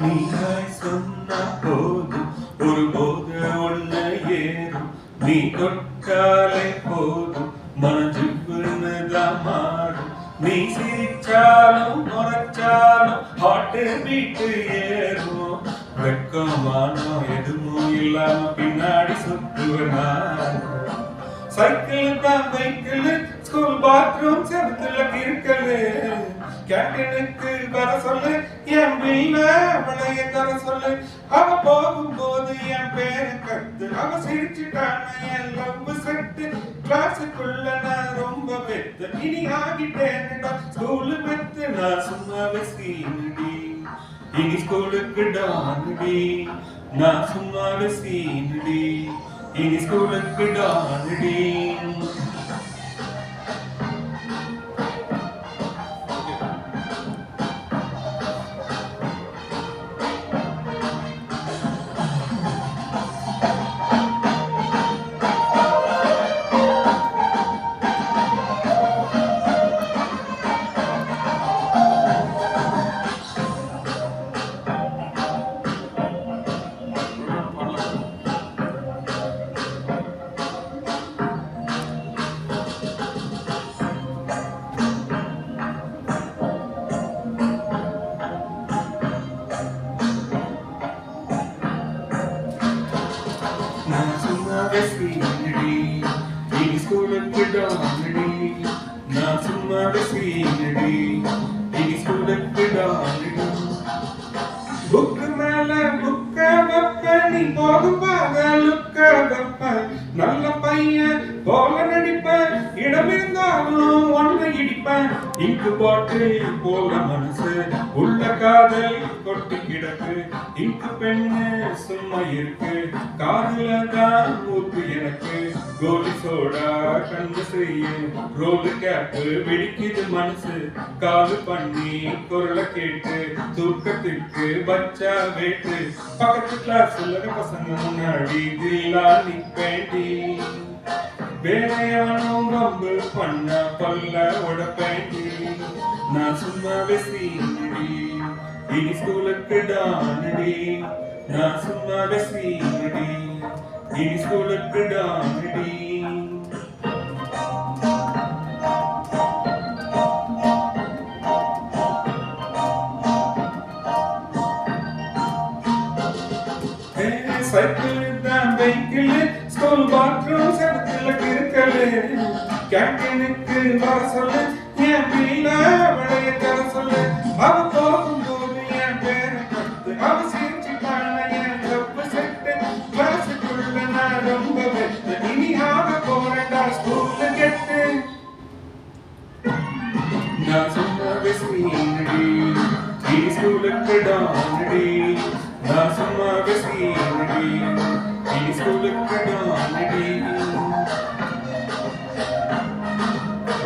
நீயாய் சொன்ன போதும் ஒரு போத ஒண்ணு ஏறும். நீ தொட்டாலே போதும் மனஜிவ்வுன்னுதான் மாறும். நீ சிரிச்சாலும் முறைச்சாலும் ஹாட்டு பீட்டு ஏறும். வெக்கமானம் எதுவும் இல்லாம பின்னாடி சுத்துவேன். சைக்கிள் தான் பைக்கிள், ஸ்கூல் பாத்ரூம் செவத்துல கிறுக்கலு. கேண்டீனுக்கு வர சொல்லு, என் பில்ல அவளைய தர சொல்லு. அவ போகும்போது என் பேரை கத்து, அவ சிரிச்சுட்டான என் லவ் செட்டு. கிளாஸுக்குள்ள நான் ரொம்ப பெத்து, இனி ஆகிட்டேன்டா ஸ்கூலு மெத்து. நான் சும்மாவே சீனடி, இனி ஸ்கூலுக்கு டானடி. நான் சும்மாவே சீனடி, இனி ஸ்கூலுக்கு டானடி. நான் சும்மாவே சீனடி, இனி ஸ்கூலுக்கு டானடி. நான் சும்மாவே சீனடி, இனி ஸ்கூலுக்கு டானடி. புக்கு மேல புக்க வைப்ப, நீ போகும் பாத லுக்க வைப்ப. நல்ல பையன் போல நடிப்ப, இடம் இருந்தாலும் ஒன்றை இடிப்பேன். இங்கு பாட்டு போல மனசு உள்ள காதல் கொட்டி கிடக்கு. இங்கு பெண்ணு சும்மா இருக்கு, காதுல தான் ஊத்து எனக்கு. கோலி சோடா கண்ணு செய்ய ரோலு கேப்பு வெடிக்குது மனசு. காது பண்ணி குரலை கேட்டு தூக்கத்துக்கு பச்சா வேட்டு. பக்கத்து கிளாஸ்ல பசங்க முன்னாடி தில்லா நிப்பேண்டி. வேலையானும் வம்பு பண்ண பல்ல உடப்பேண்டி. நான் சும்மாவே சீனடி, இனி ஸ்கூலுக்கு டானடி. நான் சும்மாவே சீனடி, இனி ஸ்கூலுக்கு டானடி. சைக்கிள் தான் பைக்கிள், ஸ்கூல் பாத்ரூம் செவத்துல கிறுக்கலு. கேண்டீனுக்கு வர சொல்லு, என் பில்ல அவளைய தர சொல்லு. அவ போகும்போது என் பேரை கத்து, அவ சிரிச்சுட்டான என் லவ் செட்டு. கிளாஸுக்குள்ள நான் ரொம்ப வெத்து, இனி ஆக போறேன்டா ஸ்கூலு கெட்டு. நான் சும்மாவே சீனடி, இனி ஸ்கூலுக்கு டானடி. நான் சும்மாவே சீனடி, இனி ஸ்கூலுக்கு டானடி.